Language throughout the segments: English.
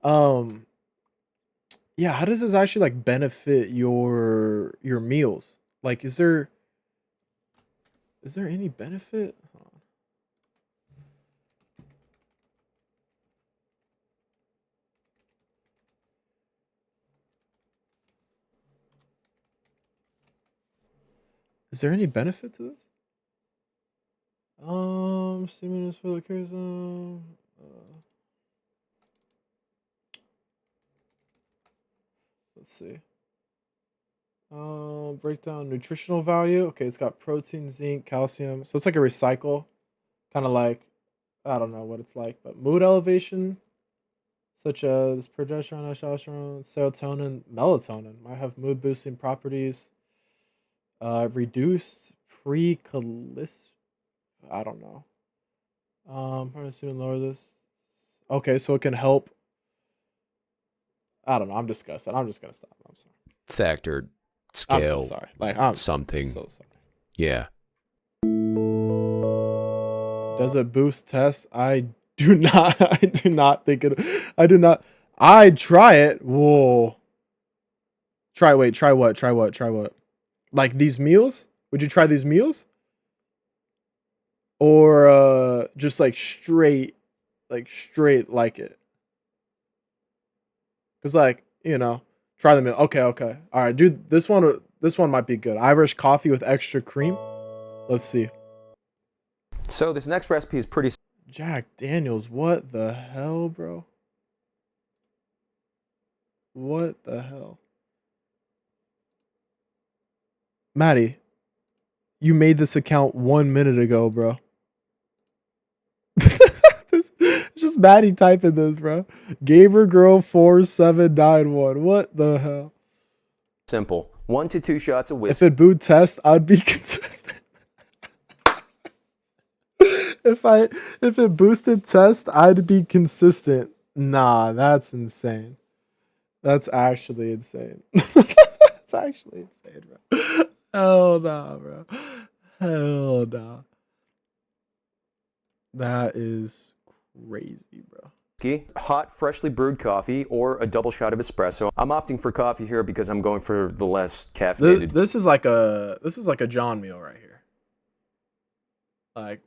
Um, yeah, how does this actually like benefit your meals? Like, is there any benefit? Is there any benefit to this? Stimulus for the charism. Let's see. Breakdown nutritional value. Okay, it's got protein, zinc, calcium. So it's like a recycle, kind of like I don't know what it's like, but mood elevation, such as progesterone, testosterone, serotonin, melatonin, might have mood boosting properties. Reduced pre I don't know. I'm assuming lower this. Okay, so it can help. I don't know. I'm disgusted. I'm just gonna stop. I'm sorry. Factor, I'm so scale, sorry. Like I'm something. so sorry. Yeah. Does it boost tests? I do not. I do not think it. I do not. I'd try it. Whoa. Try. Wait. Try what? Try what? Try what? Like these meals? Would you try these meals? Or just like straight like it? Cause like try the meal. Okay. Okay. All right, dude. This one. This one might be good. Irish coffee with extra cream. Let's see. So this next recipe is pretty Jack Daniels. What the hell, bro? What the hell? Maddie, you made this account 1 minute ago, bro. It's just Maddie typing this, bro. Gamer girl 4791. What the hell? simple. 1 to 2 shots of If whiskey. it boot test, I'd be consistent. If it boosted test, I'd be consistent. Nah, that's insane. That's actually insane. That's actually insane, bro. Hell nah, bro. Hell nah. That is crazy, bro. Hot, freshly brewed coffee, or a double shot of espresso. I'm opting for coffee here because I'm going for the less caffeinated. This is like a John meal right here. Like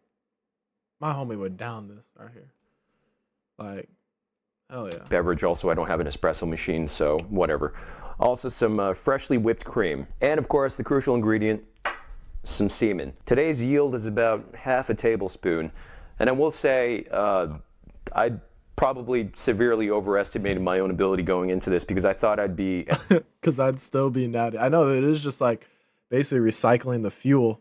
my homie would down this right here. Like hell yeah. Beverage. Also, I don't have an espresso machine, so whatever. Also, some freshly whipped cream. And of course, the crucial ingredient, some semen. Today's yield is about half a tablespoon. And I will say, I probably severely overestimated my own ability going into this because I thought I'd be Cause I'd still be natty. I know it is just like basically recycling the fuel.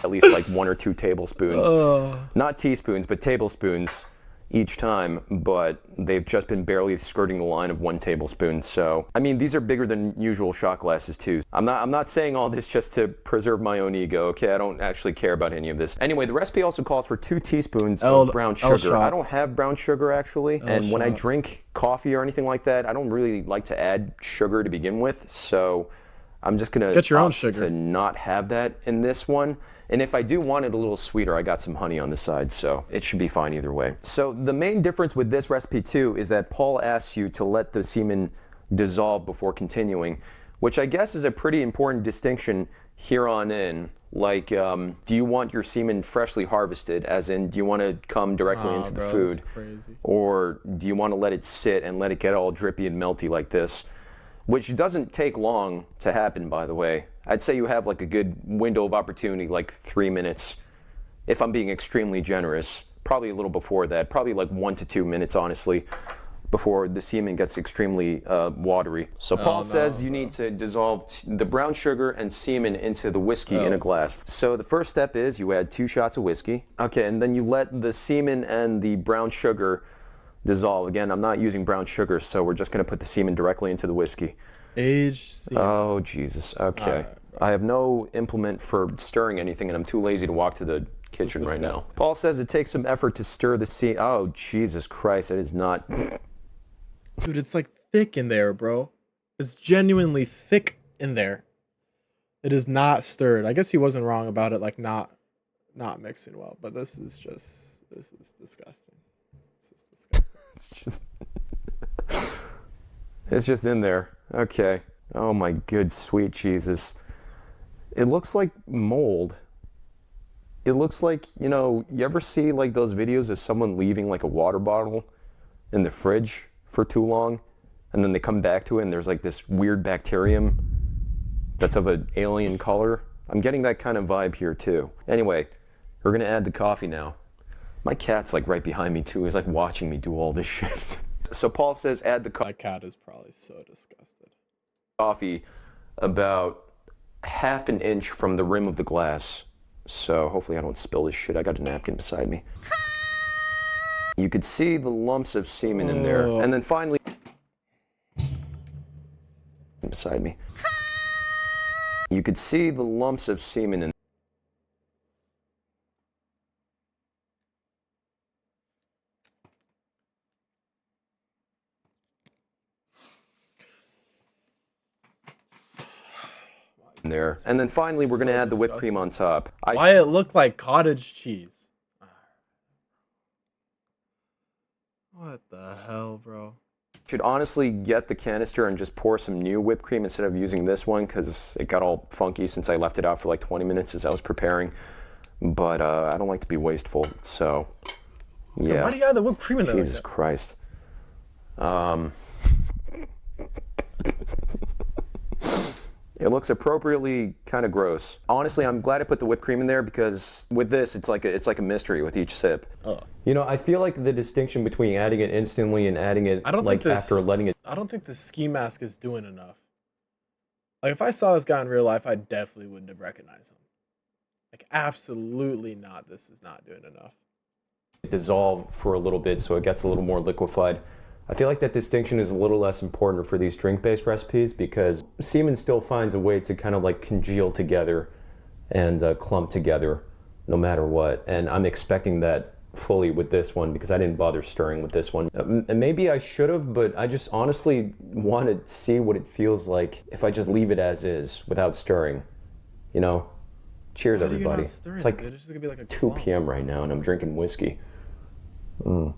at least like 1 or 2 tablespoons. Oh, Not teaspoons, but tablespoons each time, but they've just been barely skirting the line of 1 tablespoon. So, I mean, these are bigger than usual shot glasses too. I'm not saying all this just to preserve my own ego, okay? I don't actually care about any of this. Anyway, the recipe also calls for 2 teaspoons of brown sugar. shots. I don't have brown sugar actually, and when I drink coffee or anything like that, I don't really like to add sugar to begin with, so I'm just gonna Get your own opt sugar. to not have that in this one. And if I do want it a little sweeter, I got some honey on the side, so it should be fine either way. So the main difference with this recipe too is that Paul asks you to let the semen dissolve before continuing, which I guess is a pretty important distinction here on in. Like, do you want your semen freshly harvested, as in, do you want to come directly into the food? Crazy. Or do you want to let it sit and let it get all drippy and melty like this? Which doesn't take long to happen, by the way. I'd say you have like a good window of opportunity, like 3 minutes, if I'm being extremely generous. Probably a little before that, probably like 1 to 2 minutes, honestly, before the semen gets extremely watery. So Paul says you need to dissolve the brown sugar and semen into the whiskey in a glass. So the first step is you add 2 shots of whiskey. Okay, and then you let the semen and the brown sugar dissolve. Again, I'm not using brown sugar, so we're just going to put the semen directly into the whiskey. Age. Oh, Jesus. Okay. I have no implement for stirring anything, and I'm too lazy to walk to the kitchen right now. Paul says it takes some effort to stir the semen. Oh, Jesus Christ. It is not. Dude, it's like thick in there, bro. It's genuinely thick in there. It is not stirred. I guess he wasn't wrong about it, like not mixing well. But this is disgusting. This is disgusting. It's just in there. Okay. Oh my good sweet Jesus. It looks like mold. It looks like, you know, you ever see like those videos of someone leaving like a water bottle in the fridge for too long, and then they come back to it and there's like this weird bacterium that's of an alien color? I'm getting that kind of vibe here too. Anyway, we're gonna add the coffee now. My cat's like right behind me too. He's like watching me do all this shit. So Paul says add the My cat is probably so disgusted. coffee about half an inch from the rim of the glass. So hopefully I don't spill this shit. I got a napkin beside me. You could see the lumps of semen in there. And then finally, beside me. You could see the lumps of semen in there. And then finally, we're gonna add the whipped cream on top. Why it look like cottage cheese? What the hell, bro? Should honestly get the canister and just pour some new whipped cream instead of using this one, because it got all funky since I left it out for like 20 minutes as I was preparing. But I don't like to be wasteful, so yeah. Why do you add the whipped cream in there? Jesus Christ. It looks appropriately kind of gross. Honestly, I'm glad I put the whipped cream in there, because with this, it's like a mystery with each sip. Oh. You know, I feel like the distinction between adding it instantly and adding it after letting it. I don't think the ski mask is doing enough. Like, if I saw this guy in real life, I definitely wouldn't have recognized him. Like, absolutely not. This is not doing enough. Dissolve for a little bit so it gets a little more liquefied. I feel like that distinction is a little less important for these drink-based recipes, because semen still finds a way to kind of like congeal together and clump together no matter what. And I'm expecting that fully with this one, because I didn't bother stirring with this one. And maybe I should have, but I just honestly want to see what it feels like if I just leave it as is without stirring. You know? Cheers, everybody. It's like, it's just gonna be like a 2 p.m. right now and I'm drinking whiskey. Mm.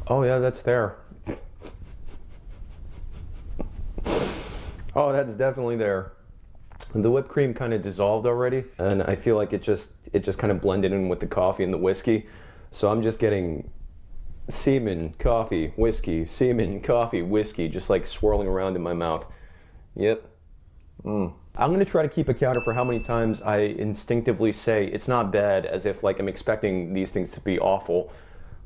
Oh yeah, that's there. Oh, that's definitely there. The whipped cream kind of dissolved already, and I feel like it just kind of blended in with the coffee and the whiskey. So I'm just getting semen, coffee, whiskey, semen, coffee, whiskey, just like swirling around in my mouth. Yep. I'm gonna try to keep a counter for how many times I instinctively say it's not bad, as if like I'm expecting these things to be awful.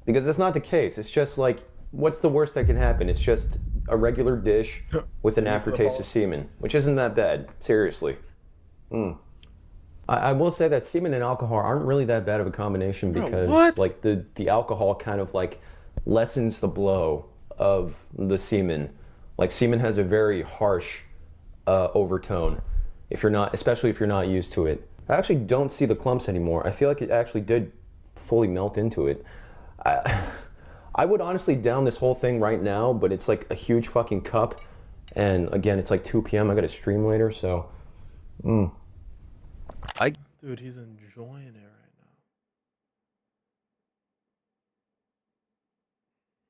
Because that's not the case. It's just like, what's the worst that can happen? It's just a regular dish with an aftertaste of semen, which isn't that bad, seriously. I will say that semen and alcohol aren't really that bad of a combination, because like the alcohol kind of like lessens the blow of the semen. Like, semen has a very harsh overtone, especially if you're not used to it. I actually don't see the clumps anymore. I feel like it actually did fully melt into it. I would honestly down this whole thing right now, but it's like a huge fucking cup, and again, it's like 2 p.m. I gotta stream later, so. Dude, he's enjoying it right now.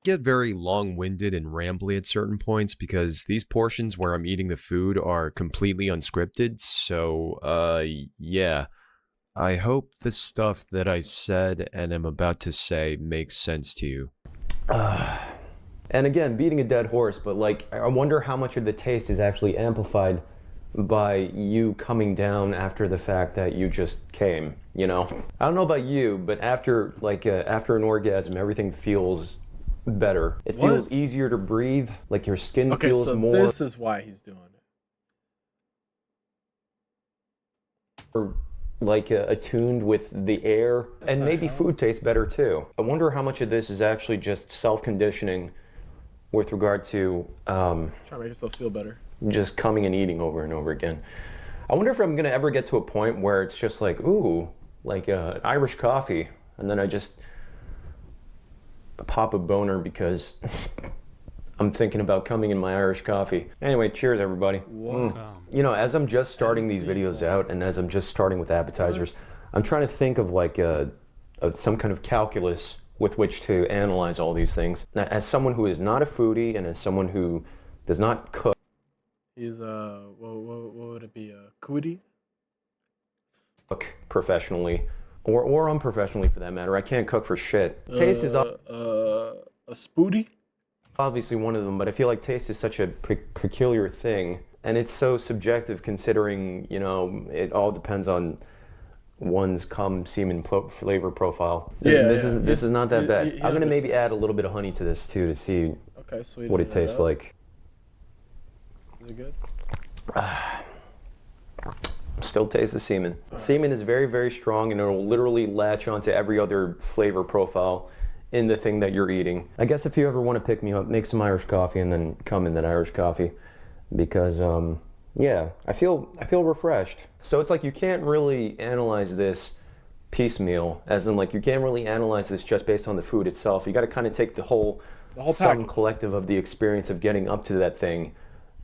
Get very long-winded and rambly at certain points, because these portions where I'm eating the food are completely unscripted, so yeah. I hope the stuff that I said and am about to say makes sense to you. And again, beating a dead horse, but like, I wonder how much of the taste is actually amplified by you coming down after the fact that you just came, you know? I don't know about you, but after an orgasm, everything feels better. It feels easier to breathe, like your skin feels more... Okay, so this is why he's doing it. Like attuned with the air, and maybe food tastes better too. I wonder how much of this is actually just self-conditioning with regard to trying to make yourself feel better, just coming and eating over and over again. I wonder if I'm gonna ever get to a point where it's just like, ooh, like Irish coffee, and then I just pop a boner because I'm thinking about coming in my Irish coffee. Anyway, cheers, everybody. You know, as I'm just starting these videos out, and as I'm just starting with appetizers, I'm trying to think of like some kind of calculus with which to analyze all these things. Now, as someone who is not a foodie and as someone who does not cook He's what would it be? Cootie? professionally, or unprofessionally for that matter, I can't cook for shit. Taste is A spooty? obviously one of them, but I feel like taste is such a peculiar thing, and it's so subjective considering, you know, it all depends on one's cum semen flavor profile. This is not that bad. I'm gonna maybe add a little bit of honey to this too to see Okay, sweet. what it tastes like. Is it good? Still taste the semen. Semen is very, very strong, and it will literally latch onto every other flavor profile in the thing that you're eating. I guess if you ever want to pick me up, make some Irish coffee and then come in that Irish coffee, because yeah, I feel refreshed. So it's like you can't really analyze this piecemeal, as in like you can't really analyze this just based on the food itself. You got to kind of take the whole sum package. collective of the experience of getting up to that thing,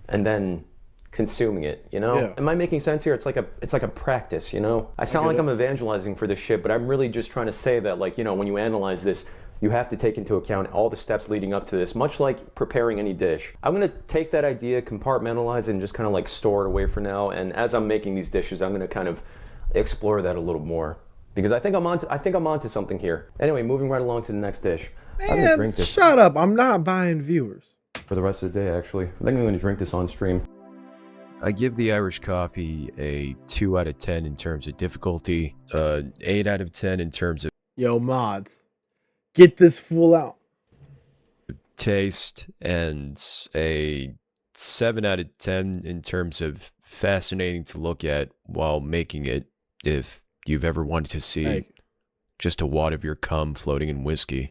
and then consuming it, you know? Yeah. Am I making sense here? It's like a practice, you know? I sound like I'm evangelizing for this shit, but I'm really just trying to say that, like, you know, when you analyze this, you have to take into account all the steps leading up to this, much like preparing any dish. I'm gonna take that idea, compartmentalize it, and just kind of like store it away for now. And as I'm making these dishes, I'm gonna kind of explore that a little more, because I think I'm onto something here. Anyway, moving right along to the next dish. I'm gonna drink this Shut up! I'm not buying viewers. for the rest of the day. Actually, I think I'm gonna drink this on stream. I give the Irish coffee a 2 out of 10 in terms of difficulty, 8 out of 10 in terms of Yo, mods, get this fool out. taste, and a 7 out of 10 in terms of fascinating to look at while making it, if you've ever wanted to see Hey. just a wad of your cum floating in whiskey.